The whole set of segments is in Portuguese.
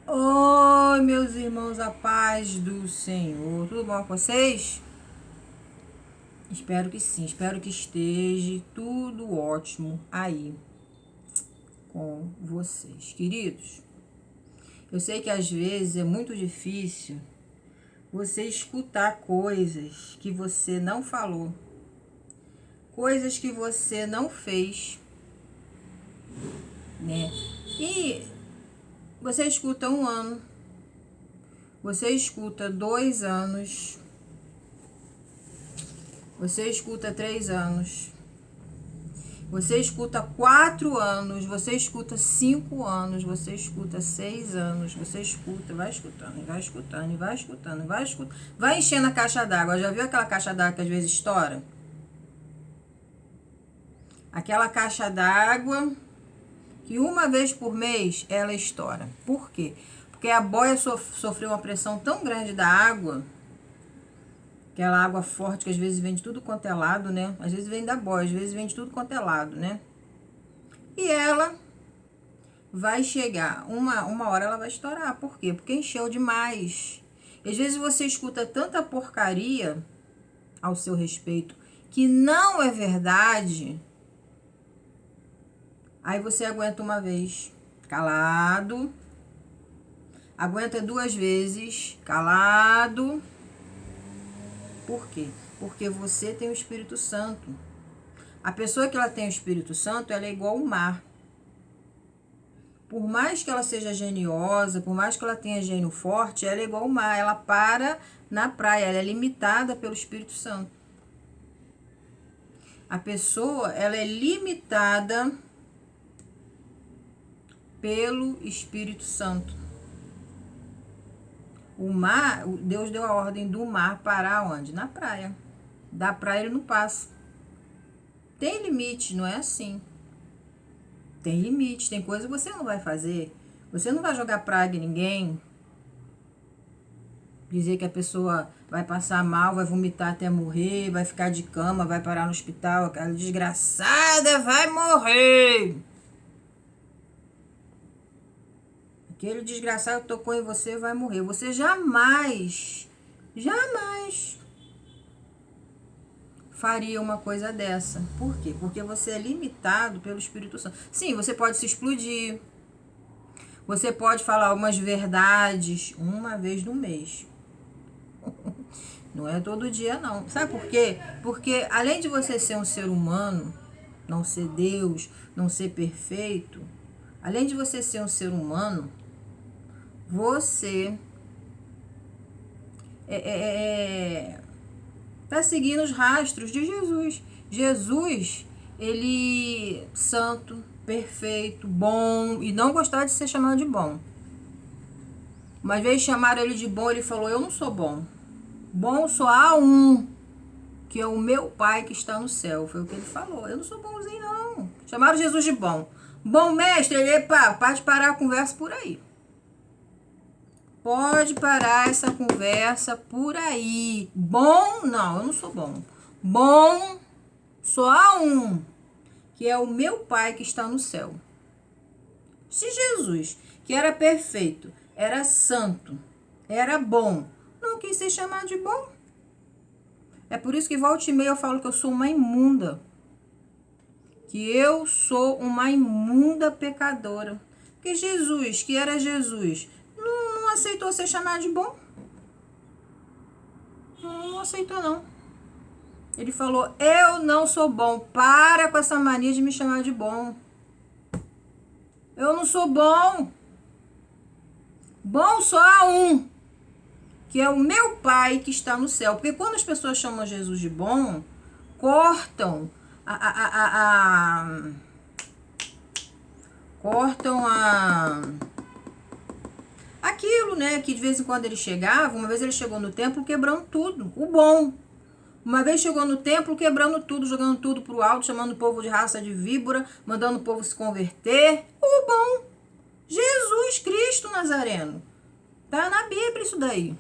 Oi, meus irmãos, a paz do Senhor. Tudo bom com vocês? Espero que sim, espero que esteja tudo ótimo aí com vocês, queridos. Eu sei que às vezes é muito difícil você escutar coisas que você não falou, coisas que você não fez, né? E você escuta 1 ano, você escuta 2 anos, você escuta 3 anos, você escuta 4 anos, você escuta 5 anos, você escuta 6 anos, você escuta, vai escutando, vai escutando, vai escutando, vai escutando, vai enchendo a caixa d'água. Já viu aquela caixa d'água que às vezes estoura? Aquela caixa d'água que uma vez por mês ela estoura. Por quê? Porque a boia sofreu uma pressão tão grande da água, aquela água forte que às vezes vem de tudo quanto é lado, né? Às vezes vem da boia, às vezes vem de tudo quanto é lado, né? E ela vai chegar, uma hora ela vai estourar. Por quê? Porque encheu demais. E às vezes você escuta tanta porcaria ao seu respeito que não é verdade. Aí você aguenta uma vez, calado. Aguenta 2 vezes, calado. Por quê? Porque você tem o Espírito Santo. A pessoa que ela tem o Espírito Santo, ela é igual ao mar. Por mais que ela seja geniosa, por mais que ela tenha gênio forte, ela é igual ao mar. Ela para na praia, ela é limitada pelo Espírito Santo. A pessoa, ela é limitada pelo Espírito Santo. O mar, Deus deu a ordem do mar parar onde? Na praia. Da praia ele não passa. Tem limite, não é assim. Tem limite, tem coisa que você não vai fazer. Você não vai jogar praga em ninguém. Dizer que a pessoa vai passar mal, vai vomitar até morrer, vai ficar de cama, vai parar no hospital. Aquela desgraçada vai morrer. Aquele desgraçado que tocou em você vai morrer. Você jamais, jamais faria uma coisa dessa. Por quê? Porque você é limitado pelo Espírito Santo. Sim, você pode se explodir. Você pode falar algumas verdades uma vez no mês. Não é todo dia, não. Sabe por quê? Porque além de você ser um ser humano, não ser Deus, não ser perfeito, além de você ser um ser humano, você tá seguindo os rastros de Jesus. Jesus, ele santo, perfeito, bom, e não gostava de ser chamado de bom. Uma vez chamaram ele de bom, ele falou: eu não sou bom. Bom só há um, que é o meu Pai que está no céu. Foi o que ele falou. Eu não sou bonzinho, não. Chamaram Jesus de bom. Bom mestre, ele pode parar a conversa por aí. Pode parar essa conversa por aí. Bom, não, eu não sou bom. Bom, só há um, que é o meu Pai que está no céu. Se Jesus, que era perfeito, era santo, era bom, não quis ser chamado de bom. É por isso que volta e meia eu falo que eu sou uma imunda. Que eu sou uma imunda pecadora. Porque Jesus, que era Jesus, não aceitou ser chamado de bom. Não aceitou, não. Ele falou: eu não sou bom. Para com essa mania de me chamar de bom. Eu não sou bom. Bom só há um, que é o meu Pai que está no céu. Porque quando as pessoas chamam Jesus de bom, cortam aquilo, né, que de vez em quando ele chegava. Uma vez ele chegou no templo quebrando tudo, o bom. Uma vez chegou no templo quebrando tudo, jogando tudo pro alto, chamando o povo de raça de víbora, mandando o povo se converter. O bom, Jesus Cristo Nazareno. Tá na Bíblia isso daí.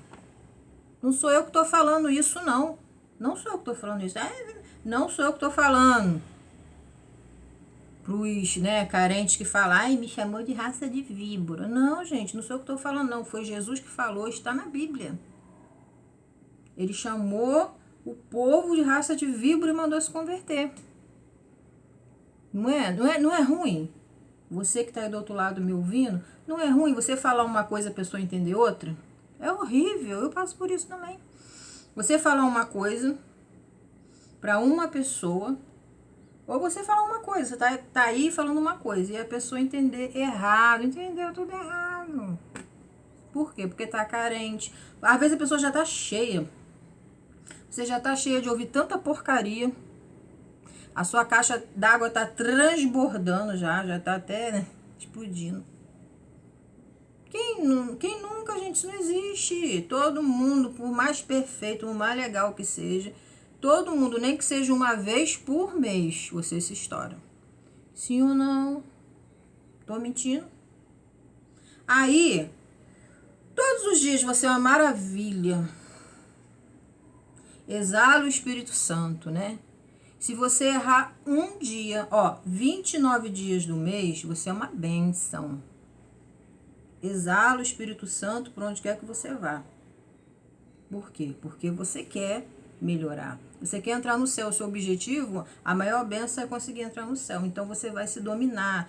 Não sou eu que tô falando isso, não. Não sou eu que tô falando isso. Não sou eu que tô falando. pros, né, carentes que falam, ai, me chamou de raça de víbora. Não, gente, não sou eu que estou falando, não. Foi Jesus que falou, está na Bíblia. Ele chamou o povo de raça de víbora e mandou se converter. Não é ruim? Você que está aí do outro lado me ouvindo, não é ruim você falar uma coisa e a pessoa entender outra? É horrível, eu passo por isso também. Você falar uma coisa para uma pessoa, ou você falar uma coisa, você tá aí falando uma coisa, e a pessoa entender errado, entendeu tudo errado. Por quê? Porque tá carente. Às vezes a pessoa já tá cheia. Você já tá cheia de ouvir tanta porcaria. A sua caixa d'água tá transbordando já tá até, né, explodindo. Quem nunca, gente? Isso não existe. Todo mundo, por mais perfeito, por mais legal que seja, todo mundo, nem que seja uma vez por mês, você se estoura. Sim ou não? Tô mentindo? Aí, todos os dias você é uma maravilha. Exala o Espírito Santo, né? Se você errar um dia, 29 dias do mês, você é uma bênção. Exala o Espírito Santo por onde quer que você vá. Por quê? Porque você quer melhorar. Você quer entrar no céu. O seu objetivo, a maior bênção é conseguir entrar no céu. Então você vai se dominar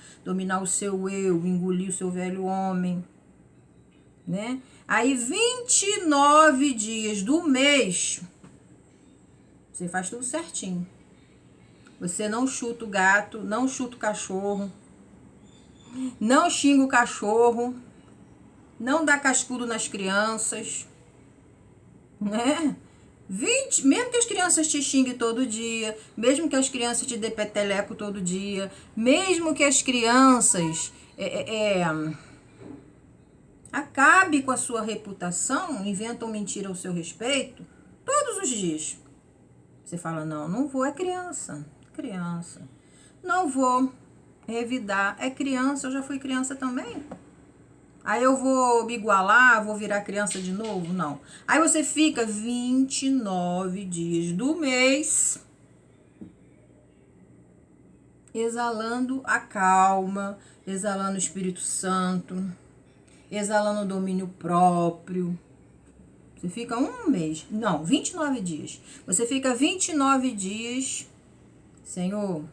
o seu eu, engolir o seu velho homem, né? Aí 29 dias do mês, você faz tudo certinho. Você não chuta o gato, não chuta o cachorro, não xinga o cachorro, não dá cascudo nas crianças, né? Mesmo que as crianças te xinguem todo dia, mesmo que as crianças te dê peteleco todo dia, mesmo que as crianças acabe com a sua reputação, inventam mentira ao seu respeito, todos os dias. Você fala, não vou, é criança. Não vou revidar, é criança, eu já fui criança também. Aí eu vou me igualar, vou virar criança de novo? Não. Aí você fica 29 dias do mês exalando a calma, exalando o Espírito Santo, exalando o domínio próprio. Você fica 29 dias. Você fica 29 dias, Senhor,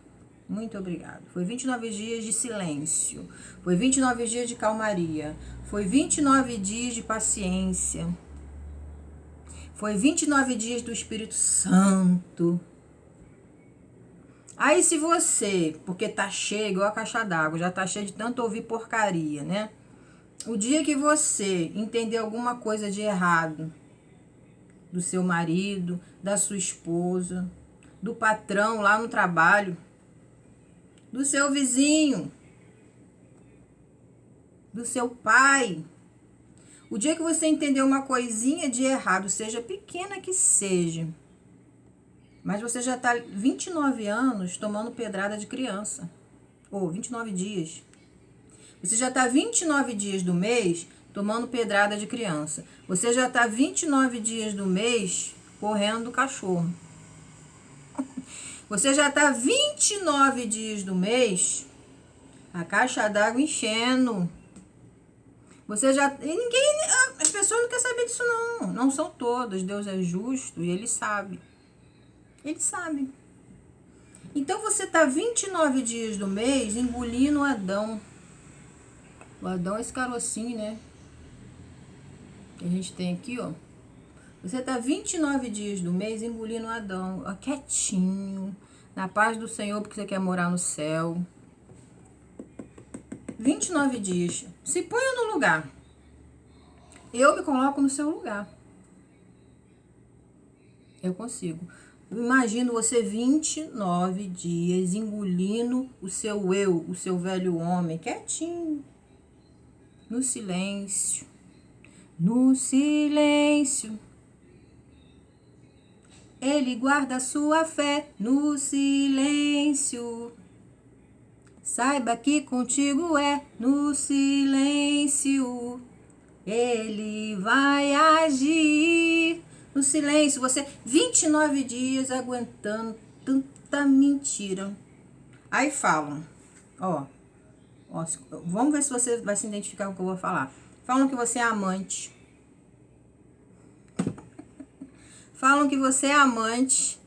muito obrigado. Foi 29 dias de silêncio. Foi 29 dias de calmaria. Foi 29 dias de paciência. Foi 29 dias do Espírito Santo. Aí se você, porque tá cheio, igual a caixa d'água, já tá cheio de tanto ouvir porcaria, né? O dia que você entender alguma coisa de errado, do seu marido, da sua esposa, do patrão lá no trabalho, do seu vizinho, do seu pai. O dia que você entender uma coisinha de errado, seja pequena que seja, mas você já está 29 anos tomando pedrada de criança, ou 29 dias. Você já está 29 dias do mês tomando pedrada de criança. Você já está 29 dias do mês correndo do cachorro. Você já está 29 dias do mês a caixa d'água enchendo. Você já... As pessoas não querem saber disso, não. Não são todas. Deus é justo e Ele sabe. Ele sabe. Então você está 29 dias do mês engolindo o Adão. O Adão é esse carocinho, né? Que a gente tem aqui, ó. Você está 29 dias do mês engolindo o Adão, ó, quietinho, na paz do Senhor, porque você quer morar no céu. 29 dias. Se ponha no lugar. Eu me coloco no seu lugar. Eu consigo. Imagino você 29 dias engolindo o seu eu, o seu velho homem, quietinho. No silêncio. No silêncio. Ele guarda sua fé no silêncio. Saiba que contigo é no silêncio. Ele vai agir. No silêncio, você 29 dias aguentando tanta mentira. Aí falam, Ó, ó, vamos ver se você vai se identificar com o que eu vou falar. Falam que você é amante. Falam que você é amante.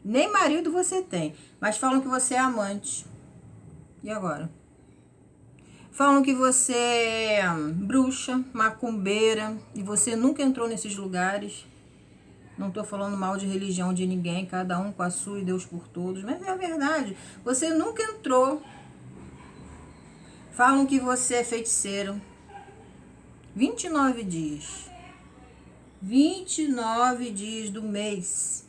Nem marido você tem, mas falam que você é amante. E agora? Falam que você é bruxa, macumbeira, e você nunca entrou nesses lugares. Não tô falando mal de religião de ninguém, cada um com a sua e Deus por todos, mas é a verdade. Você nunca entrou. Falam que você é feiticeiro. 29 dias. 29 dias do mês.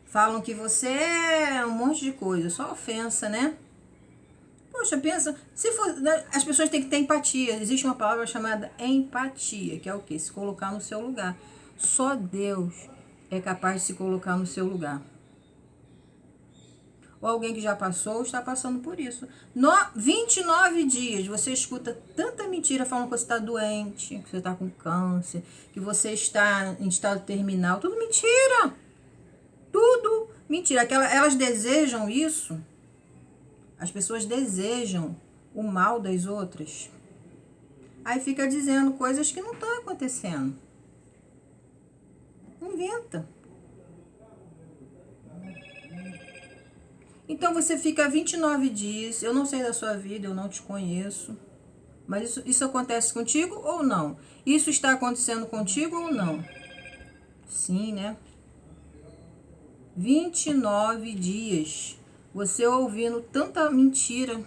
Falam que você é um monte de coisa, só ofensa, né? Poxa, pensa, se for, as pessoas têm que ter empatia. Existe uma palavra chamada empatia, que é o quê? Se colocar no seu lugar. Só Deus é capaz de se colocar no seu lugar. Ou alguém que já passou ou está passando por isso. 29 dias, você escuta tanta mentira falando que você está doente, que você está com câncer, que você está em estado terminal. Tudo mentira! Tudo mentira. Elas desejam isso. As pessoas desejam o mal das outras. Aí fica dizendo coisas que não estão acontecendo. Inventa. Então você fica 29 dias, eu não sei da sua vida, eu não te conheço. Mas isso acontece contigo ou não? Isso está acontecendo contigo ou não? Sim, né? 29 dias. Você ouvindo tanta mentira,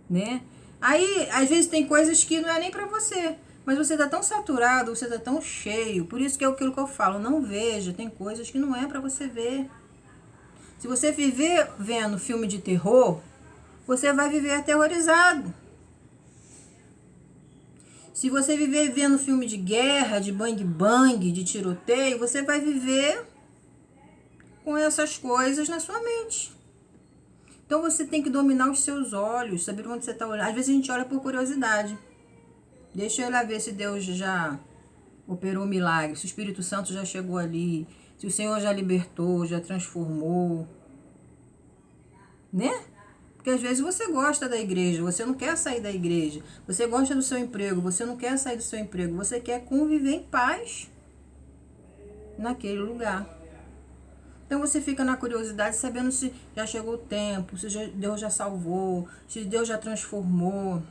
né? Aí, às vezes tem coisas que não é nem pra você, mas você tá tão saturado, você tá tão cheio. Por isso que é aquilo que eu falo, não veja, tem coisas que não é pra você ver. Se você viver vendo filme de terror, você vai viver aterrorizado. Se você viver vendo filme de guerra, de bang bang, de tiroteio, você vai viver com essas coisas na sua mente. Então você tem que dominar os seus olhos, saber onde você está olhando. Às vezes a gente olha por curiosidade. Deixa eu lá ver se Deus já operou um milagre, se o Espírito Santo já chegou ali, se o Senhor já libertou, já transformou, né? Porque às vezes você gosta da igreja, você não quer sair da igreja. Você gosta do seu emprego, você não quer sair do seu emprego. Você quer conviver em paz naquele lugar. Então você fica na curiosidade sabendo se já chegou o tempo, se Deus já salvou, se Deus já transformou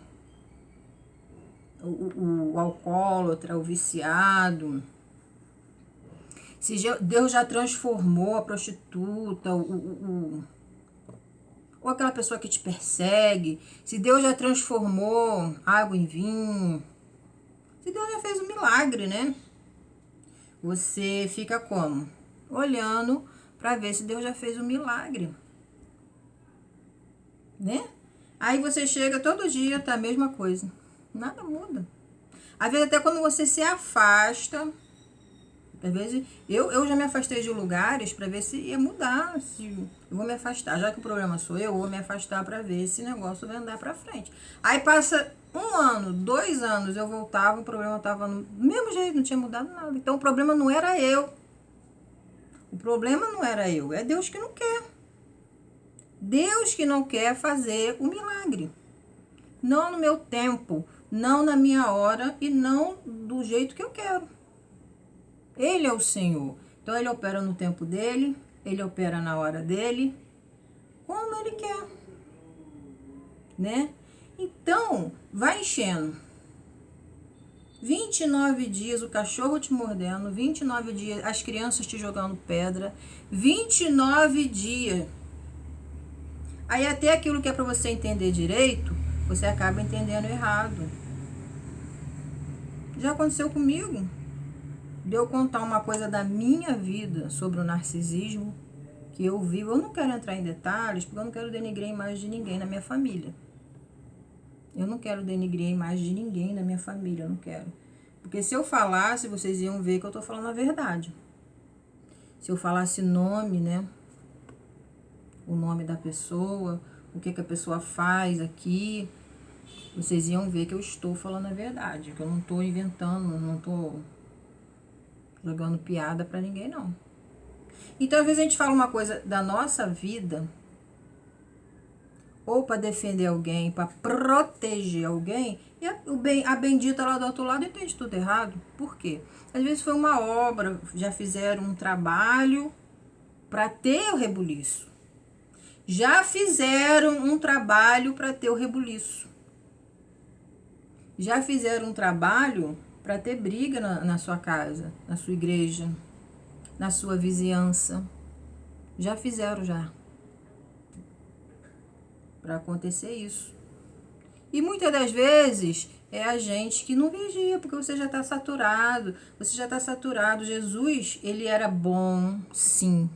o alcoólatra, o viciado, se Deus já transformou a prostituta, ou aquela pessoa que te persegue, se Deus já transformou água em vinho, se Deus já fez um milagre, né? Você fica como? Olhando para ver se Deus já fez um milagre, né? Aí você chega todo dia, tá a mesma coisa. Nada muda. Às vezes até quando você se afasta, às vezes eu já me afastei de lugares para ver se ia mudar, se eu vou me afastar, já que o problema sou eu vou me afastar para ver se o negócio vai andar para frente. Aí passa 1 ano, 2 anos, eu voltava, o problema estava no mesmo jeito, não tinha mudado nada. Então o problema não era eu. O problema não era eu, é Deus que não quer. Deus que não quer fazer o milagre. Não no meu tempo, não na minha hora e não do jeito que eu quero. Ele é o Senhor. Então ele opera no tempo dele, ele opera na hora dele, como ele quer, né? Então, vai enchendo. 29 dias o cachorro te mordendo, 29 dias as crianças te jogando pedra, 29 dias. Aí até aquilo que é para você entender direito, você acaba entendendo errado. Já aconteceu comigo. De eu contar uma coisa da minha vida sobre o narcisismo que eu vivo. Eu não quero entrar em detalhes, porque eu não quero denigrir a imagem de ninguém na minha família. Eu não quero denigrir a imagem de ninguém na minha família, eu não quero. Porque se eu falasse, vocês iam ver que eu tô falando a verdade. Se eu falasse nome, né? O nome da pessoa, o que a pessoa faz aqui, vocês iam ver que eu estou falando a verdade. Que eu não tô inventando, não tô jogando piada pra ninguém, não. Então, às vezes a gente fala uma coisa da nossa vida, ou para defender alguém, para proteger alguém, e a bendita lá do outro lado entende tudo errado. Por quê? Às vezes foi uma obra, já fizeram um trabalho para ter o rebuliço. Já fizeram um trabalho para ter o rebuliço. Já fizeram um trabalho para ter briga na sua casa, na sua igreja, na sua vizinhança. Já fizeram já. Para acontecer isso. E muitas das vezes é a gente que não vigia, porque você já está saturado. Você já está saturado. Jesus, ele era bom, sim.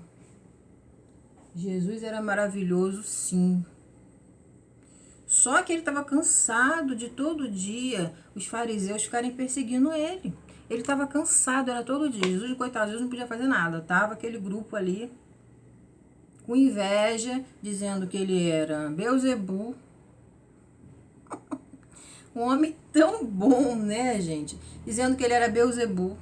Jesus era maravilhoso, sim. Só que ele estava cansado de todo dia os fariseus ficarem perseguindo ele. Ele estava cansado, era todo dia. Jesus, coitado, Jesus não podia fazer nada. Tava aquele grupo ali com inveja, dizendo que ele era Beelzebu. Um homem tão bom, né, gente? Dizendo que ele era Beelzebu.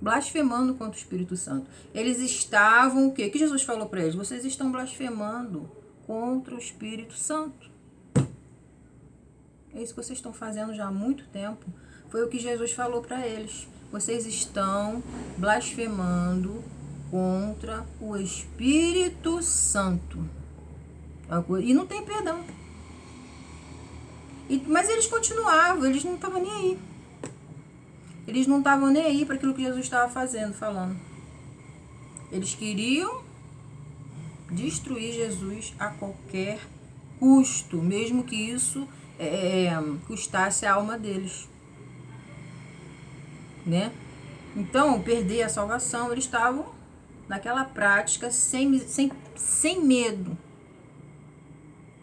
Blasfemando contra o Espírito Santo. Eles estavam o quê? O que Jesus falou para eles? Vocês estão blasfemando contra o Espírito Santo. É isso que vocês estão fazendo já há muito tempo. Foi o que Jesus falou para eles. Vocês estão blasfemando contra o Espírito Santo. E não tem perdão. Mas eles continuavam, eles não estavam nem aí. Eles não estavam nem aí para aquilo que Jesus estava fazendo, falando. Eles queriam destruir Jesus a qualquer custo, mesmo que isso custasse a alma deles. Né? Então, perder a salvação, eles estavam naquela prática sem medo.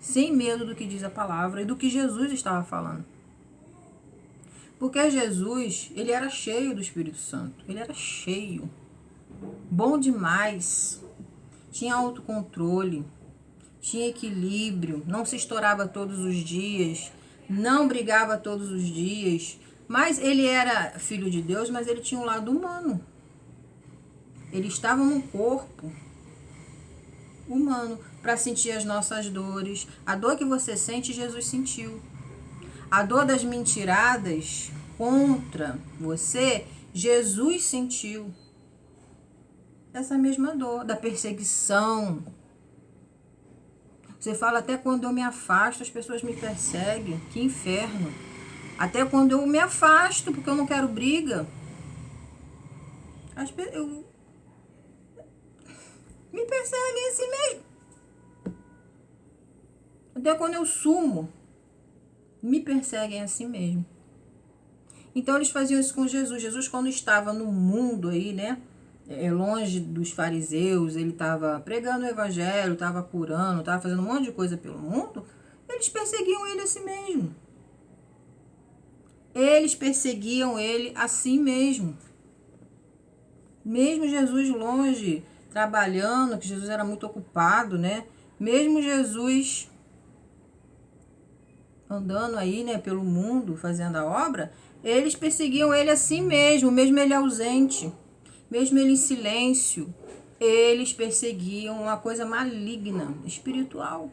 Sem medo do que diz a palavra e do que Jesus estava falando. Porque Jesus, ele era cheio do Espírito Santo. Ele era cheio. Bom demais. Tinha autocontrole. Tinha equilíbrio. Não se estourava todos os dias. Não brigava todos os dias. Mas ele era filho de Deus, mas ele tinha um lado humano. Ele estava no corpo humano para sentir as nossas dores. A dor que você sente, Jesus sentiu. A dor das mentiradas contra você, Jesus sentiu. Essa mesma dor, da perseguição. Você fala, até quando eu me afasto, as pessoas me perseguem. Que inferno. Até quando eu me afasto, porque eu não quero briga. Me perseguem assim mesmo. Até quando eu sumo, me perseguem assim mesmo. Então eles faziam isso com Jesus. Jesus, quando estava no mundo aí, né? Longe dos fariseus, ele estava pregando o evangelho, estava curando, estava fazendo um monte de coisa pelo mundo. Eles perseguiam ele assim mesmo. Eles perseguiam ele assim mesmo. Mesmo Jesus longe, trabalhando, que Jesus era muito ocupado, né? Mesmo Jesus andando aí, né, pelo mundo, fazendo a obra, eles perseguiam ele assim mesmo ele ausente, mesmo ele em silêncio, eles perseguiam uma coisa maligna, espiritual.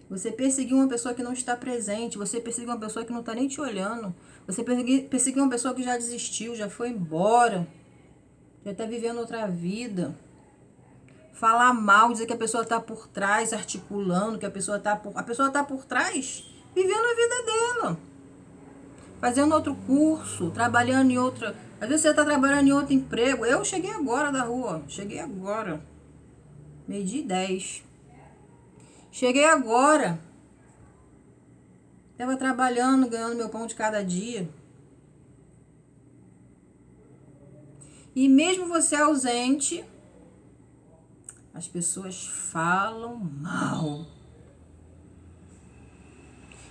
Você perseguir uma pessoa que não está presente, você perseguir uma pessoa que não está nem te olhando, você perseguir uma pessoa que já desistiu, já foi embora, já está vivendo outra vida. Falar mal, dizer que a pessoa está por trás, articulando, que a pessoa está por trás, vivendo a vida dela. Fazendo outro curso, trabalhando em outra... Às vezes você está trabalhando em outro emprego. Eu cheguei agora da rua, cheguei agora. 12h10. Cheguei agora. Estava trabalhando, ganhando meu pão de cada dia. E mesmo você ausente, as pessoas falam mal.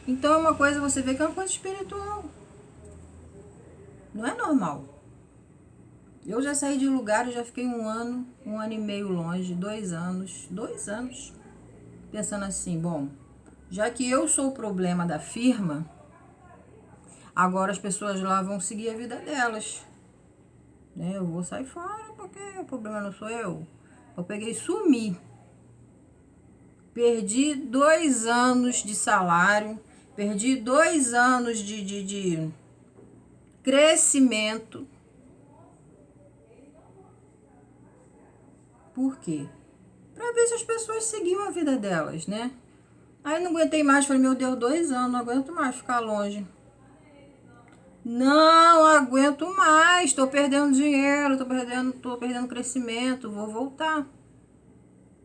Então é uma coisa, você vê que é uma coisa espiritual. Não é normal. Eu já saí de lugar, eu já fiquei 1 ano, 1 ano e meio longe, 2 anos, pensando assim, bom, já que eu sou o problema da firma, agora as pessoas lá vão seguir a vida delas. Né? Eu vou sair fora porque o problema não sou eu. Eu peguei e sumi. perdi 2 anos de salário, perdi 2 anos de crescimento. Por quê? Para ver se as pessoas seguiam a vida delas, né? Aí não aguentei mais, falei, meu Deus, 2 anos, não aguento mais ficar longe. Não aguento mais, tô perdendo dinheiro, tô perdendo crescimento, vou voltar.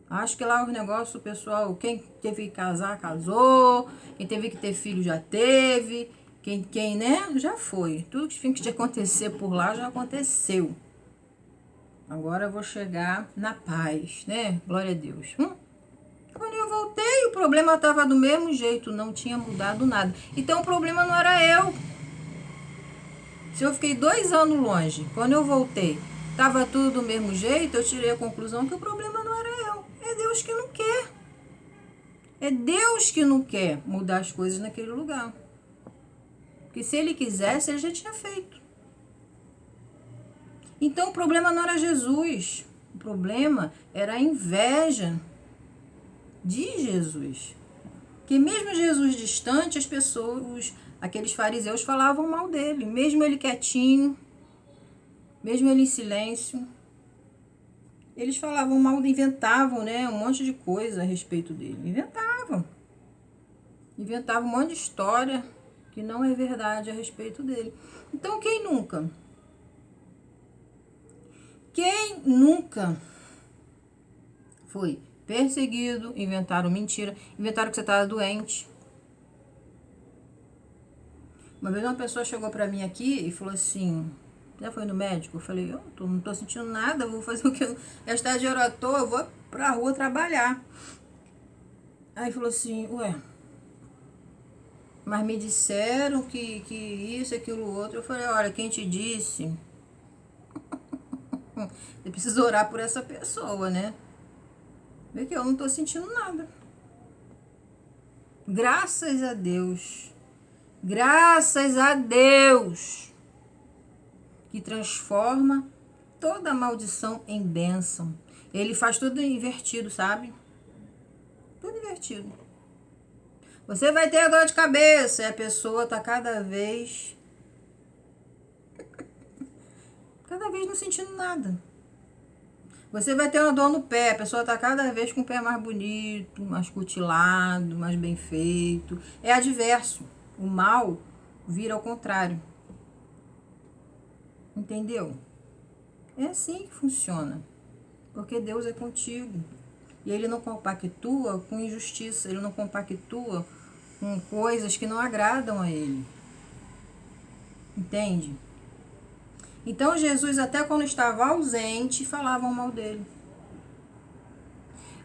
Acho que lá os negócios, o pessoal, quem teve que casar, casou, quem teve que ter filho já teve, quem né, já foi. Tudo que tinha que acontecer por lá já aconteceu. Agora eu vou chegar na paz, né? Glória a Deus. Quando eu voltei, o problema estava do mesmo jeito, não tinha mudado nada. Então o problema não era eu. Se eu fiquei 2 anos longe, quando eu voltei, estava tudo do mesmo jeito, eu tirei a conclusão que o problema não era eu. É Deus que não quer. É Deus que não quer mudar as coisas naquele lugar. Porque se Ele quisesse, Ele já tinha feito. Então o problema não era Jesus. O problema era a inveja de Jesus. Que mesmo Jesus distante, as pessoas, aqueles fariseus falavam mal dele. Mesmo ele quietinho, mesmo ele em silêncio. Eles falavam mal, inventavam, né, um monte de coisa a respeito dele. Inventavam um monte de história que não é verdade a respeito dele. Então, quem nunca? Quem nunca foi perseguido, inventaram mentira, inventaram que você estava doente. Uma vez uma pessoa chegou pra mim aqui e falou assim, já foi no médico? Eu falei, eu não tô sentindo nada, vou fazer o que eu gastar dinheiro à toa, eu vou pra rua trabalhar. Aí falou assim, ué, mas me disseram que isso, aquilo, outro. Eu falei, olha, quem te disse? Você precisa orar por essa pessoa, né? Vê que eu não tô sentindo nada. Graças a Deus. Graças a Deus. Que transforma toda maldição em bênção. Ele faz tudo invertido, sabe? Tudo invertido. Você vai ter dor de cabeça e a pessoa tá cada vez não sentindo nada. Você vai ter uma dor no pé, a pessoa tá cada vez com o pé mais bonito, mais cutilado, mais bem feito. É adverso. O mal vira ao contrário. Entendeu? É assim que funciona. Porque Deus é contigo. E Ele não compactua com injustiça. Ele não compactua com coisas que não agradam a Ele. Entende? Então Jesus, até quando estava ausente, falavam mal dele.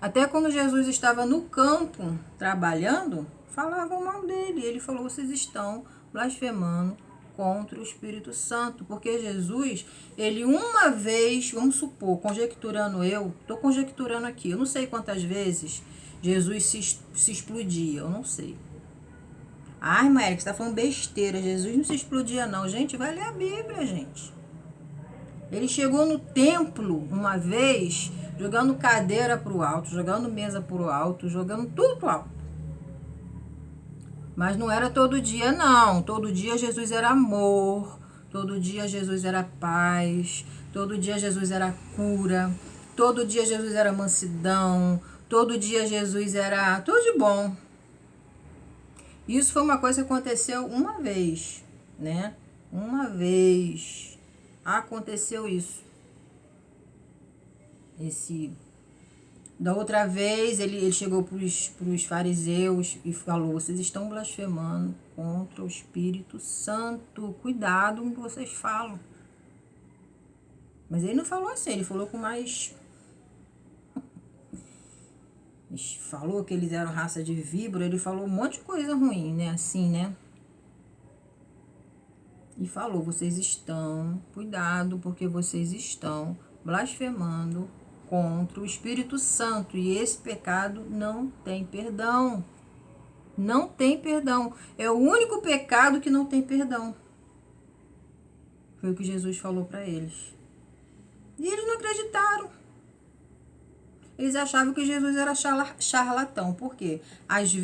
Até quando Jesus estava no campo trabalhando, falavam mal dele. Ele falou, vocês estão blasfemando contra o Espírito Santo. Porque Jesus, ele uma vez, vamos supor, conjecturando estou conjecturando aqui, eu não sei quantas vezes Jesus se explodia, eu não sei. Ah, irmã Érica, você está falando besteira, Jesus não se explodia não. Gente, vai ler a Bíblia, gente. Ele chegou no templo uma vez, jogando cadeira para o alto, jogando mesa para o alto, jogando tudo para o alto. Mas não era todo dia, não. Todo dia Jesus era amor, todo dia Jesus era paz, todo dia Jesus era cura, todo dia Jesus era mansidão, todo dia Jesus era tudo de bom. Isso foi uma coisa que aconteceu uma vez, né? Uma vez aconteceu isso. Da outra vez, ele chegou para os fariseus e falou, vocês estão blasfemando contra o Espírito Santo. Cuidado com o que vocês falam. Mas ele não falou assim, ele falou com mais... Ele falou que eles eram raça de víbora, ele falou um monte de coisa ruim, né? Assim, né? E falou, vocês estão, cuidado, porque vocês estão blasfemando contra o Espírito Santo. E esse pecado não tem perdão. Não tem perdão. É o único pecado que não tem perdão. Foi o que Jesus falou para eles. E eles não acreditaram. Eles achavam que Jesus era charlatão. Por quê?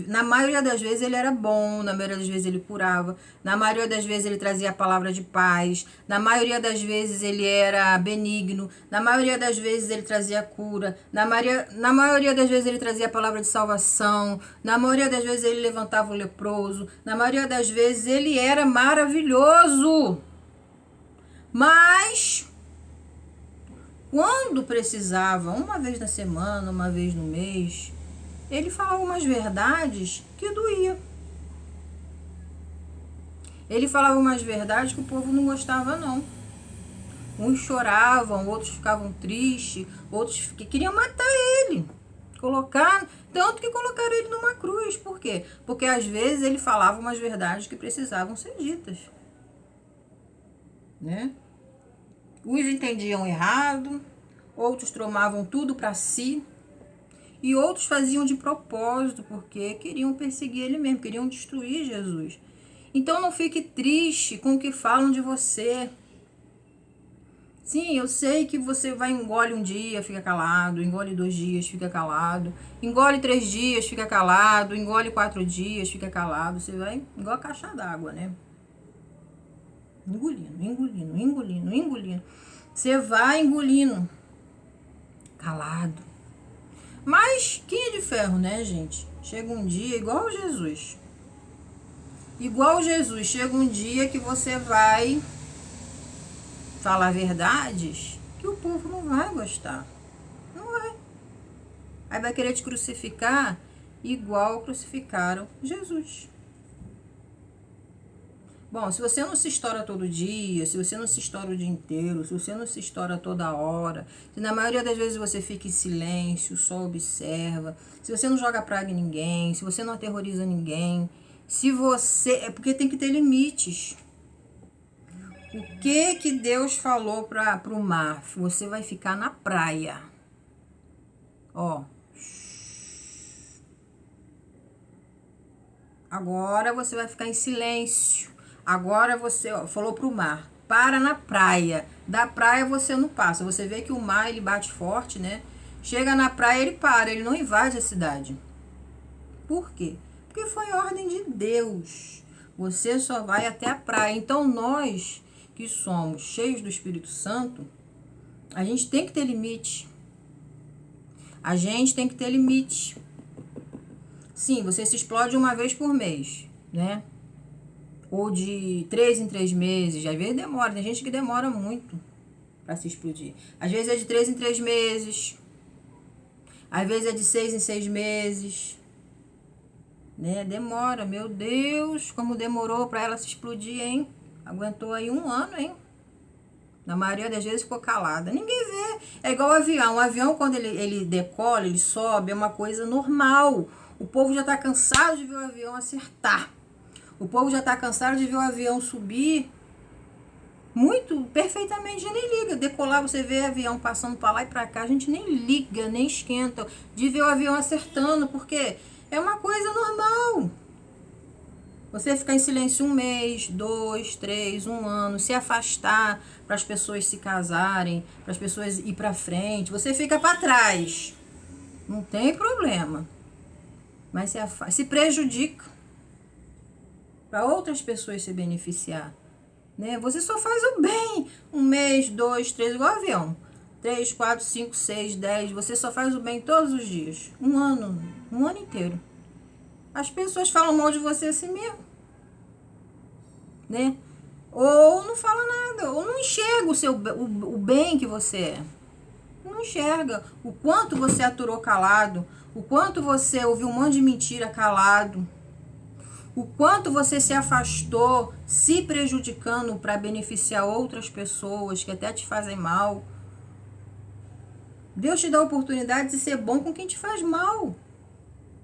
Na maioria das vezes ele era bom, na maioria das vezes ele curava, na maioria das vezes ele trazia a palavra de paz, na maioria das vezes ele era benigno, na maioria das vezes ele trazia cura, na maioria das vezes ele trazia a palavra de salvação, na maioria das vezes ele levantava o leproso, na maioria das vezes ele era maravilhoso. Mas quando precisava, uma vez na semana, uma vez no mês, ele falava umas verdades que doía. Ele falava umas verdades que o povo não gostava, não. Uns choravam, outros ficavam tristes, outros que queriam matar ele. Tanto que colocaram ele numa cruz. Por quê? Porque às vezes ele falava umas verdades que precisavam ser ditas. Né? Uns entendiam errado, outros tomavam tudo para si, e outros faziam de propósito, porque queriam perseguir ele mesmo, queriam destruir Jesus. Então não fique triste com o que falam de você. Sim, eu sei que você vai engole um dia, fica calado, engole 2 dias, fica calado, engole 3 dias, fica calado, engole 4 dias, fica calado. Você vai igual a caixa d'água, né? Engolindo, engolindo, engolindo, engolindo. Você vai engolindo. Calado. Mas quem é de ferro, né, gente? Chega um dia igual Jesus. Igual Jesus. Chega um dia que você vai falar verdades que o povo não vai gostar. Não vai. Aí vai querer te crucificar igual crucificaram Jesus. Bom, se você não se estoura todo dia, se você não se estoura o dia inteiro, se você não se estoura toda hora, se na maioria das vezes você fica em silêncio, só observa, se você não joga praga em ninguém, se você não aterroriza ninguém, se você... É porque tem que ter limites. O que Deus falou para o mar? Você vai ficar na praia. Ó. Agora você vai ficar em silêncio. Agora você falou pro mar, para na praia. Da praia você não passa. Você vê que o mar ele bate forte, né? Chega na praia ele para, ele não invade a cidade. Por quê? Porque foi ordem de Deus. Você só vai até a praia. Então nós que somos cheios do Espírito Santo, a gente tem que ter limite. A gente tem que ter limite. Sim, você se explode uma vez por mês, né? Ou de 3 em 3 meses. Às vezes demora, tem gente que demora muito para se explodir. Às vezes é de 3 em 3 meses. Às vezes é de 6 em 6 meses. Né? Demora, meu Deus, como demorou para ela se explodir, hein? Aguentou aí 1 ano, hein? Na maioria das vezes ficou calada. Ninguém vê. É igual o avião. O avião, quando ele decola, ele sobe, é uma coisa normal. O povo já está cansado de ver o avião acertar. O povo já está cansado de ver o avião subir muito, perfeitamente, a gente nem liga. Decolar, você vê o avião passando para lá e para cá, a gente nem liga, nem esquenta de ver o avião acertando, porque é uma coisa normal. Você ficar em silêncio 1 mês, 2, 3, 1 ano, se afastar para as pessoas se casarem, para as pessoas ir para frente, você fica para trás. Não tem problema. Mas se prejudica para outras pessoas se beneficiar, né? Você só faz o bem 1 mês, 2, 3, igual avião. 3, 4, 5, 6, 10. Você só faz o bem todos os dias. 1 ano inteiro. As pessoas falam mal de você assim mesmo, né? Ou não fala nada, ou não enxerga o bem que você é. Não enxerga o quanto você aturou calado, o quanto você ouviu um monte de mentira calado, o quanto você se afastou, se prejudicando para beneficiar outras pessoas que até te fazem mal. Deus te dá a oportunidade de ser bom com quem te faz mal.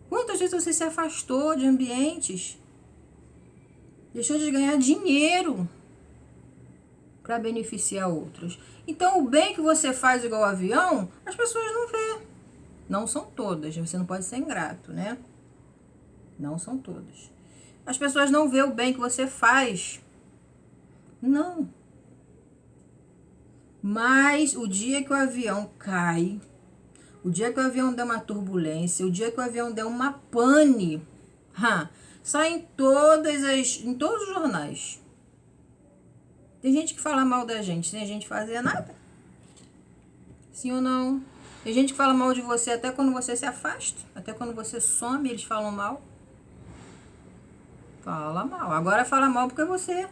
Quantas vezes você se afastou de ambientes? Deixou de ganhar dinheiro para beneficiar outros. Então, o bem que você faz igual avião, as pessoas não vê. Não são todas. Você não pode ser ingrato, né? Não são todas. As pessoas não vê o bem que você faz. Não. Mas o dia que o avião cai, o dia que o avião der uma turbulência, o dia que o avião der uma pane, sai em todos os jornais. Tem gente que fala mal da gente sem a gente fazer nada. Sim ou não? Tem gente que fala mal de você até quando você se afasta, até quando você some, eles falam mal. Fala mal. Agora fala mal porque você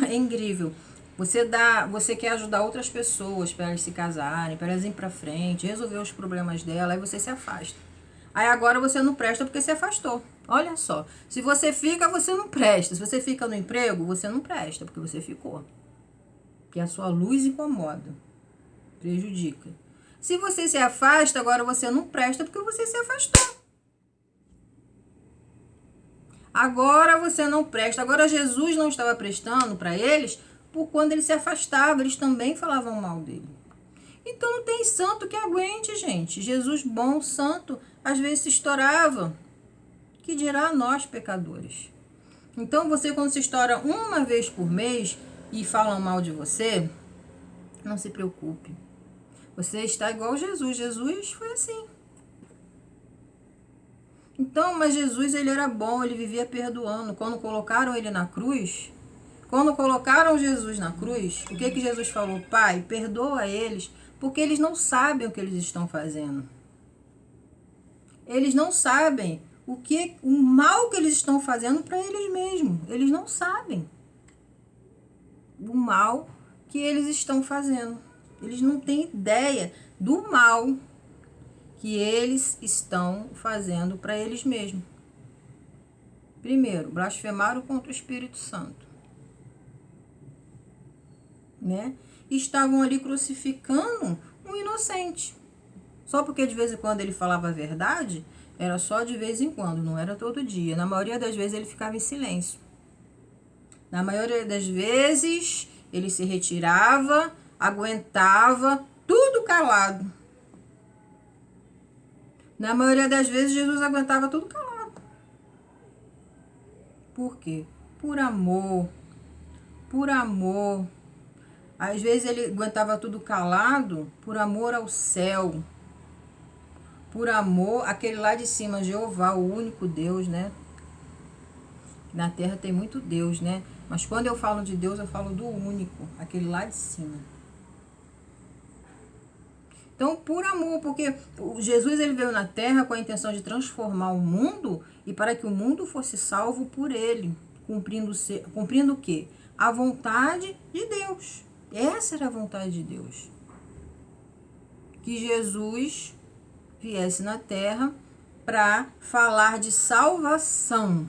é incrível. Você quer ajudar outras pessoas para elas se casarem, para elas irem para frente, resolver os problemas dela, aí você se afasta. Aí agora você não presta porque se afastou. Olha só, se você fica, você não presta. Se você fica no emprego, você não presta porque você ficou. Porque a sua luz incomoda, prejudica. Se você se afasta, agora você não presta porque você se afastou. Agora você não presta. Agora Jesus não estava prestando para eles por quando ele se afastava. Eles também falavam mal dele. Então não tem santo que aguente, gente. Jesus bom, santo, às vezes se estourava. Que dirá nós, pecadores? Então você, quando se estoura uma vez por mês e falam mal de você, não se preocupe. Você está igual Jesus. Jesus foi assim. Então, mas Jesus, ele era bom, ele vivia perdoando. Quando colocaram ele na cruz, quando colocaram Jesus na cruz, o que Jesus falou? Pai, perdoa eles, porque eles não sabem o que eles estão fazendo. Eles não sabem o mal que eles estão fazendo para eles mesmos. Eles não sabem o mal que eles estão fazendo. Eles não têm ideia do mal que eles estão fazendo para eles mesmos. Primeiro, blasfemaram contra o Espírito Santo, né? Estavam ali crucificando um inocente. Só porque de vez em quando ele falava a verdade, era só de vez em quando, não era todo dia. Na maioria das vezes ele ficava em silêncio. Na maioria das vezes ele se retirava, aguentava, tudo calado. Na maioria das vezes, Jesus aguentava tudo calado. Por quê? Por amor. Por amor. Às vezes ele aguentava tudo calado por amor ao céu. Por amor àquele lá de cima, Jeová, o único Deus, né? Na terra tem muito Deus, né? Mas quando eu falo de Deus, eu falo do único, aquele lá de cima. Então, por amor, porque Jesus ele veio na terra com a intenção de transformar o mundo e para que o mundo fosse salvo por ele, cumprindo o quê? A vontade de Deus. Essa era a vontade de Deus. Que Jesus viesse na terra para falar de salvação,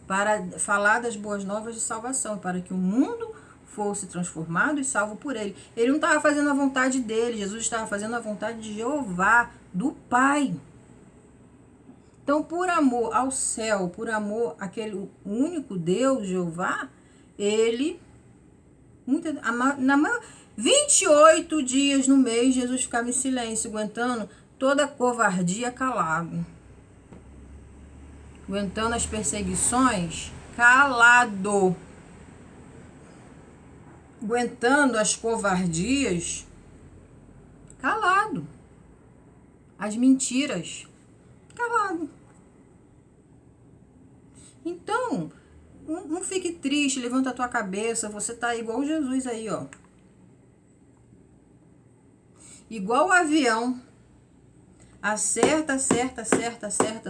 para falar das boas novas de salvação, para que o mundo fosse transformado e salvo por ele. Ele não estava fazendo a vontade dele, Jesus estava fazendo a vontade de Jeová, do Pai. Então, por amor ao céu, por amor àquele único Deus, Jeová, ele, 28 dias no mês, Jesus ficava em silêncio, aguentando toda a covardia calado. Aguentando as perseguições calado. Aguentando as covardias calado. As mentiras calado. Então, não fique triste, levanta a tua cabeça, você tá igual Jesus aí, ó. Igual o avião. Acerta,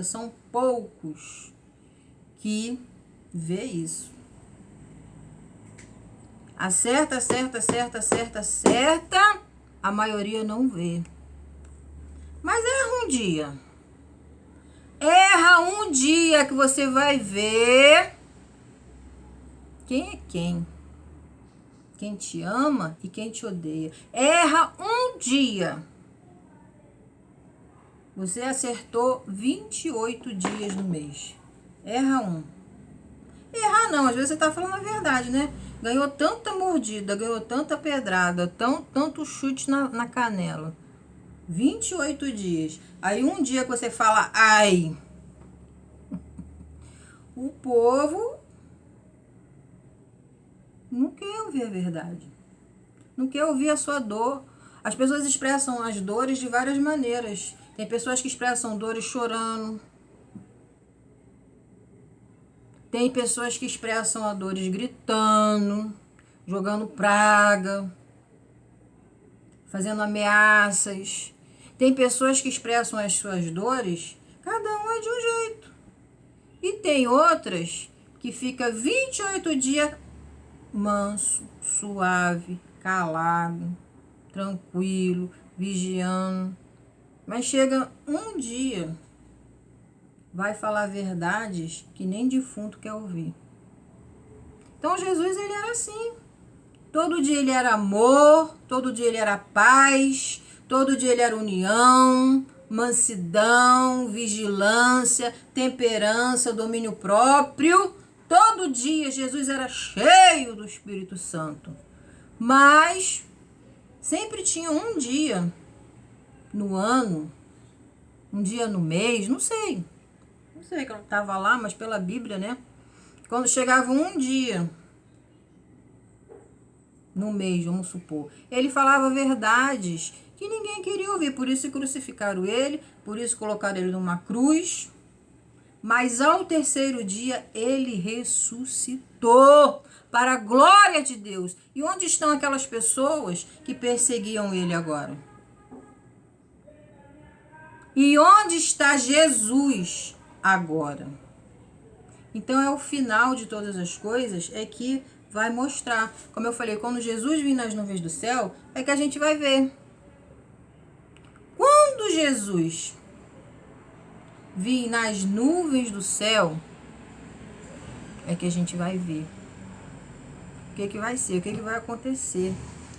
são poucos que vê isso. Acerta, a maioria não vê. Mas erra um dia. Erra um dia que você vai ver quem é quem. Quem te ama e quem te odeia. Erra um dia. Você acertou 28 dias no mês. Erra um. Errar não, às vezes você tá falando a verdade, né? Ganhou tanta mordida, ganhou tanta pedrada, tanto chute na canela. 28 dias. Aí um dia que você fala, ai, o povo não quer ouvir a verdade. Não quer ouvir a sua dor. As pessoas expressam as dores de várias maneiras. Tem pessoas que expressam dores chorando. Tem pessoas que expressam a dores gritando, jogando praga, fazendo ameaças. Tem pessoas que expressam as suas dores, cada um é de um jeito. E tem outras que fica 28 dias manso, suave, calado, tranquilo, vigiando. Mas chega um dia, vai falar verdades que nem defunto quer ouvir. Então Jesus, ele era assim. Todo dia ele era amor, todo dia ele era paz, todo dia ele era união, mansidão, vigilância, temperança, domínio próprio. Todo dia Jesus era cheio do Espírito Santo. Mas sempre tinha um dia no ano, um dia no mês, não sei. Não sei que eu não estava lá, mas pela Bíblia, né? Quando chegava um dia no mês, vamos supor, ele falava verdades que ninguém queria ouvir. Por isso crucificaram ele, por isso colocaram ele numa cruz. Mas ao terceiro dia ele ressuscitou para a glória de Deus. E onde estão aquelas pessoas que perseguiam ele agora? E onde está Jesus agora? Então é o final de todas as coisas, é que vai mostrar. Como eu falei, quando Jesus vir nas nuvens do céu, é que a gente vai ver. Quando Jesus vir nas nuvens do céu, é que a gente vai ver o que que vai ser, o que que vai acontecer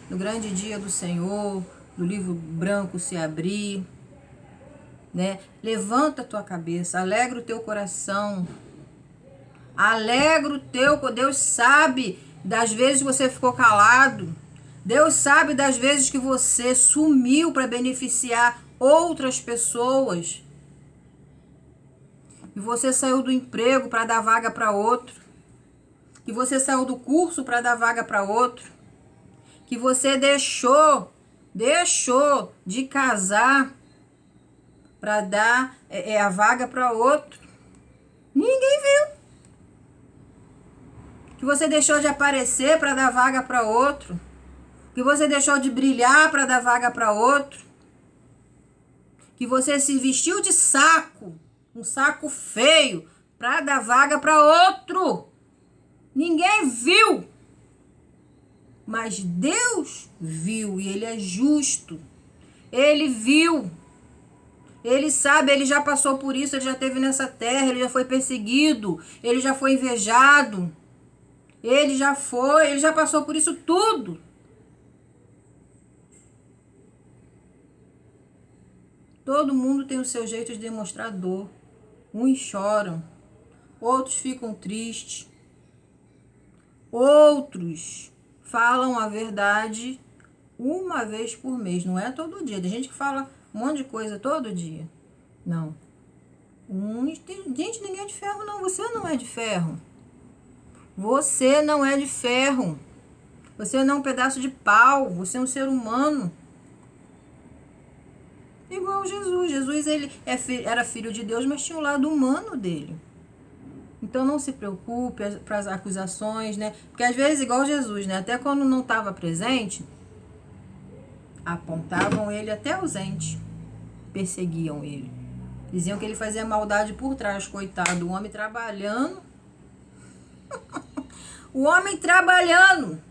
no grande dia do Senhor, do livro branco se abrir, né? Levanta a tua cabeça, alegra o teu coração, alegra o teu, Deus sabe das vezes que você ficou calado, Deus sabe das vezes que você sumiu para beneficiar outras pessoas, e você saiu do emprego para dar vaga para outro, que você saiu do curso para dar vaga para outro, que você deixou de casar para dar a vaga para outro. Ninguém viu. Que você deixou de aparecer para dar vaga para outro. Que você deixou de brilhar para dar vaga para outro. Que você se vestiu de saco, um saco feio, para dar vaga para outro. Ninguém viu. Mas Deus viu e Ele é justo. Ele viu. Ele sabe, ele já passou por isso, ele já esteve nessa terra, ele já foi perseguido, ele já foi invejado. Ele já passou por isso tudo. Todo mundo tem o seu jeito de demonstrar dor. Uns choram, outros ficam tristes, outros falam a verdade uma vez por mês, não é todo dia. Tem gente que fala um monte de coisa todo dia. Não. Gente, ninguém é de ferro, não. Você não é de ferro. Você não é de ferro. Você não é um pedaço de pau. Você é um ser humano. Igual Jesus. Jesus, ele era filho de Deus, mas tinha o lado humano dele. Então não se preocupe para as acusações, né? Porque às vezes, igual Jesus, né? Até quando não estava presente, apontavam ele até ausente. Perseguiam ele. Diziam que ele fazia maldade por trás, coitado. O homem trabalhando. O homem trabalhando.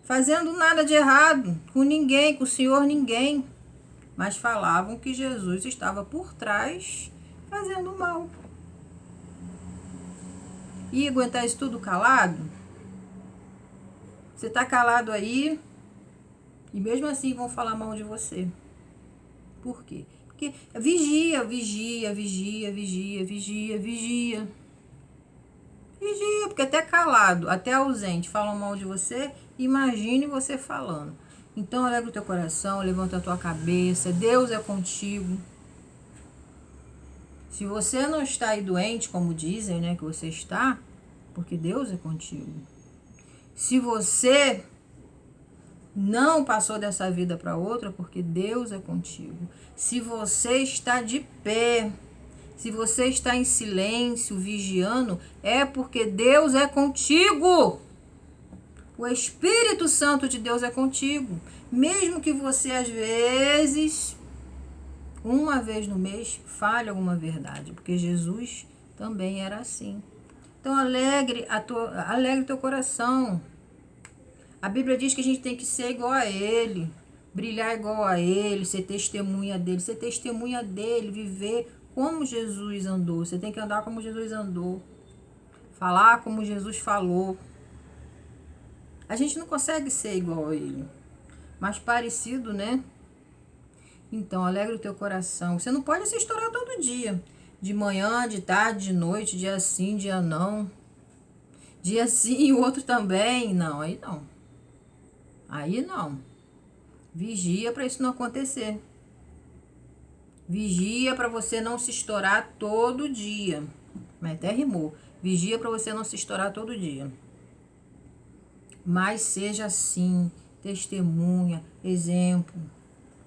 Fazendo nada de errado. Com ninguém, com o Senhor ninguém. Mas falavam que Jesus estava por trás fazendo mal. E aguentar isso tudo calado? Você está calado aí e mesmo assim vão falar mal de você. Por quê? Porque vigia, vigia, vigia, vigia, vigia, vigia. Vigia, porque até calado, até ausente falam mal de você, imagine você falando. Então alegra o teu coração, levanta a tua cabeça, Deus é contigo. Se você não está aí doente, como dizem, né, que você está, porque Deus é contigo. Se você não passou dessa vida para outra, porque Deus é contigo. Se você está de pé, se você está em silêncio, vigiando, é porque Deus é contigo. O Espírito Santo de Deus é contigo. Mesmo que você, às vezes, uma vez no mês, fale alguma verdade, porque Jesus também era assim. Então, alegre teu coração. A Bíblia diz que a gente tem que ser igual a Ele, brilhar igual a Ele, ser testemunha dele, viver como Jesus andou. Você tem que andar como Jesus andou, falar como Jesus falou. A gente não consegue ser igual a Ele, mas parecido, né? Então, alegre o teu coração. Você não pode se estourar todo dia. De manhã, de tarde, de noite, dia sim, dia não. Dia sim e o outro também. Não, aí não. Aí não. Vigia para isso não acontecer. Vigia para você não se estourar todo dia. Mas até rimou. Vigia para você não se estourar todo dia. Mas seja assim, testemunha, exemplo,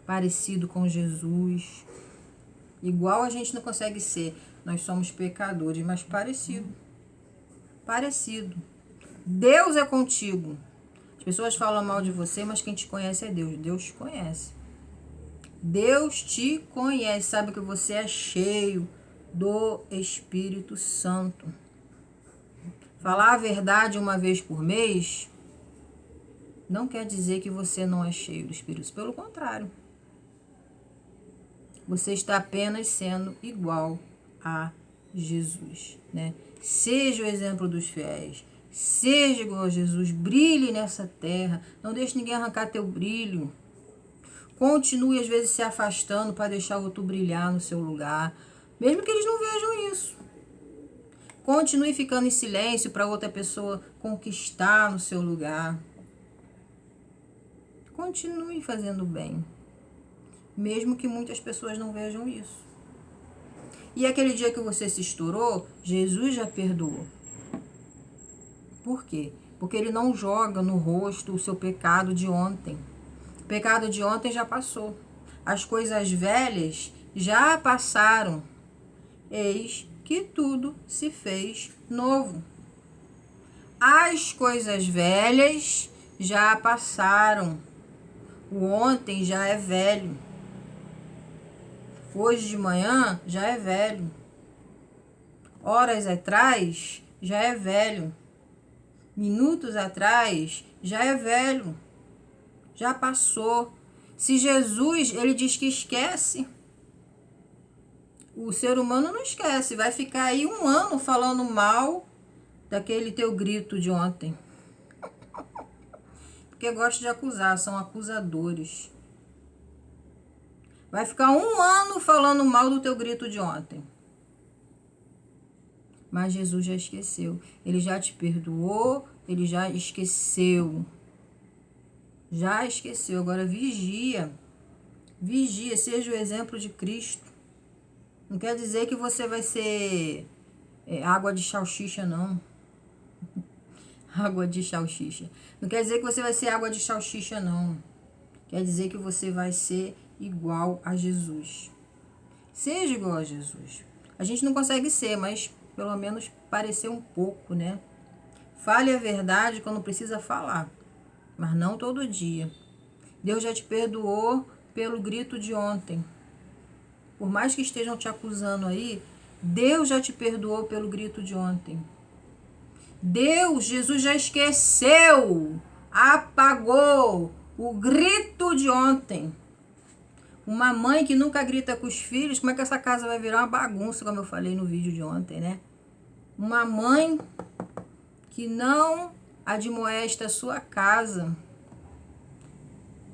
parecido com Jesus. Igual a gente não consegue ser. Nós somos pecadores, mas parecido. Parecido. Deus é contigo. As pessoas falam mal de você, mas quem te conhece é Deus. Deus te conhece. Deus te conhece. Sabe que você é cheio do Espírito Santo. Falar a verdade uma vez por mês não quer dizer que você não é cheio do Espírito Santo. Pelo contrário. Você está apenas sendo igual a Jesus, né? Seja o exemplo dos fiéis. Seja igual a Jesus, brilhe nessa terra, não deixe ninguém arrancar teu brilho. Continue às vezes se afastando para deixar o outro brilhar no seu lugar, mesmo que eles não vejam isso. Continue ficando em silêncio para outra pessoa conquistar no seu lugar. Continue fazendo bem, mesmo que muitas pessoas não vejam isso. E aquele dia que você se estourou, Jesus já perdoou. Por quê? Porque ele não joga no rosto o seu pecado de ontem. O pecado de ontem já passou. As coisas velhas já passaram. Eis que tudo se fez novo. As coisas velhas já passaram. O ontem já é velho. Hoje de manhã já é velho. Horas atrás já é velho. Minutos atrás, já é velho, já passou. Se Jesus, ele diz que esquece, o ser humano não esquece, vai ficar aí 1 ano falando mal daquele teu grito de ontem. Porque gosta de acusar, são acusadores. Vai ficar 1 ano falando mal do teu grito de ontem. Mas Jesus já esqueceu. Ele já te perdoou, ele já esqueceu. Já esqueceu. Agora vigia. Vigia, seja o exemplo de Cristo. Não quer dizer que você vai ser água de salsicha, não. Água de salsicha. Não quer dizer que você vai ser água de salsicha, não. Quer dizer que você vai ser igual a Jesus. Seja igual a Jesus. A gente não consegue ser, mas pelo menos parecer um pouco, né? Fale a verdade quando precisa falar, mas não todo dia. Deus já te perdoou pelo grito de ontem. Por mais que estejam te acusando aí, Deus já te perdoou pelo grito de ontem. Jesus já esqueceu, apagou o grito de ontem. Uma mãe que nunca grita com os filhos, como é que essa casa vai virar uma bagunça, como eu falei no vídeo de ontem, né? Uma mãe que não admoesta a sua casa,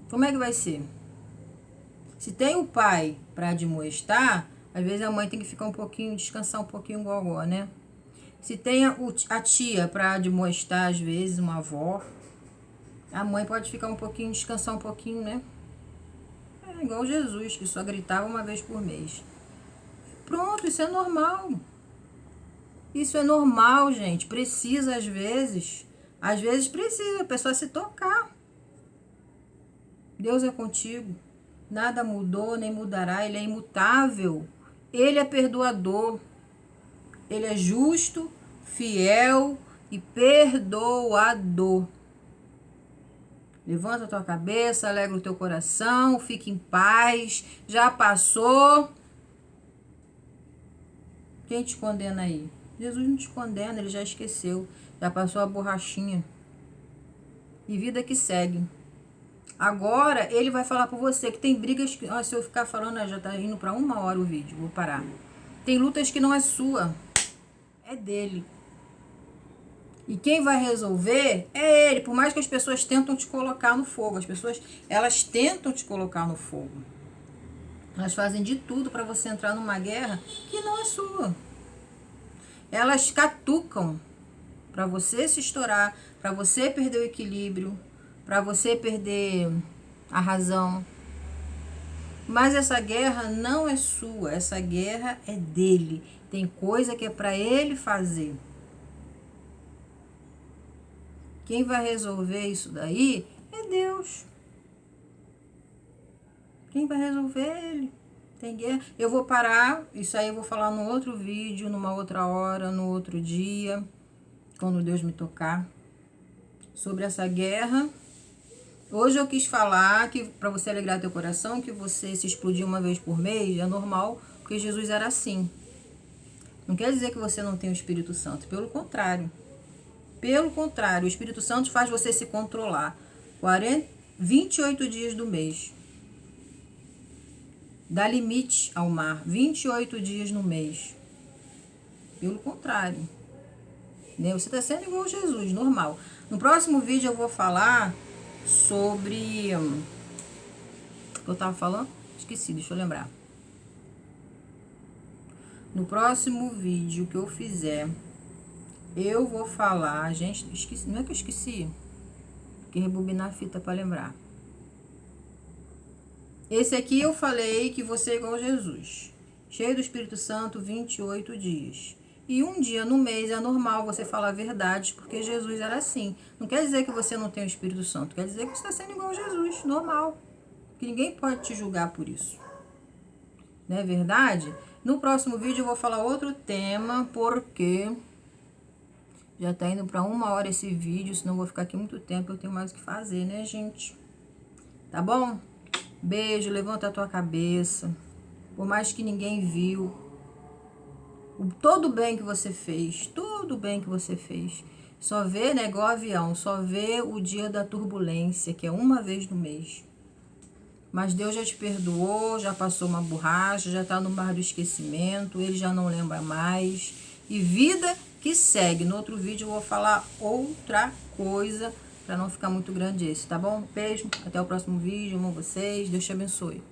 como é que vai ser? Se tem o pai para admoestar, às vezes a mãe tem que ficar um pouquinho, descansar um pouquinho gogó, né? Se tem a tia para admoestar, às vezes, uma avó, a mãe pode ficar um pouquinho, descansar um pouquinho, né? É igual Jesus, que só gritava uma vez por mês. Pronto, isso é normal. Isso é normal, gente. Precisa, às vezes precisa a pessoa se tocar. Deus é contigo. Nada mudou nem mudará. Ele é imutável. Ele é perdoador. Ele é justo, fiel e perdoador. Levanta a tua cabeça, alegra o teu coração, fique em paz. Já passou. Quem te condena aí? Jesus não te condena, ele já esqueceu. Já passou a borrachinha. E vida que segue. Agora, ele vai falar por você que tem brigas que... Ó, se eu ficar falando, já tá indo para 1 hora o vídeo, vou parar. Tem lutas que não é sua, é dele. E quem vai resolver é ele. Por mais que as pessoas tentam te colocar no fogo. As pessoas, elas tentam te colocar no fogo. Elas fazem de tudo para você entrar numa guerra que não é sua. Elas catucam para você se estourar, para você perder o equilíbrio, para você perder a razão. Mas essa guerra não é sua, essa guerra é dele. Tem coisa que é para ele fazer. Quem vai resolver isso daí é Deus. Quem vai resolver é ele. Tem guerra. Eu vou parar, isso aí eu vou falar no outro vídeo, numa outra hora, no outro dia, quando Deus me tocar, sobre essa guerra. Hoje eu quis falar que para você alegrar teu coração, que você se explodir uma vez por mês é normal, porque Jesus era assim. Não quer dizer que você não tem o Espírito Santo, pelo contrário. Pelo contrário, o Espírito Santo faz você se controlar. 28 dias do mês. Dá limite ao mar. 28 dias no mês. Pelo contrário. Né? Você está sendo igual a Jesus, normal. No próximo vídeo eu vou falar sobre... O que eu estava falando? Esqueci, deixa eu lembrar. No próximo vídeo que eu fizer... Eu vou falar, gente, esqueci, não é que eu esqueci, que rebobinar a fita para lembrar. Esse aqui eu falei que você é igual a Jesus, cheio do Espírito Santo, 28 dias. E um dia no mês é normal você falar verdades, porque Jesus era assim. Não quer dizer que você não tem o Espírito Santo, quer dizer que você está sendo igual a Jesus, normal. Que ninguém pode te julgar por isso. Não é verdade? No próximo vídeo eu vou falar outro tema, porque... Já tá indo para 1 hora esse vídeo, senão eu vou ficar aqui muito tempo, eu tenho mais o que fazer, né, gente? Tá bom? Beijo, levanta a tua cabeça. Por mais que ninguém viu. Todo bem que você fez, tudo bem que você fez. Só vê, né, igual avião, só vê o dia da turbulência, que é uma vez no mês. Mas Deus já te perdoou, já passou uma borracha, já tá no mar do esquecimento, ele já não lembra mais. E vida que segue. No outro vídeo eu vou falar outra coisa, para não ficar muito grande esse, tá bom? Beijo, até o próximo vídeo, amo vocês, Deus te abençoe.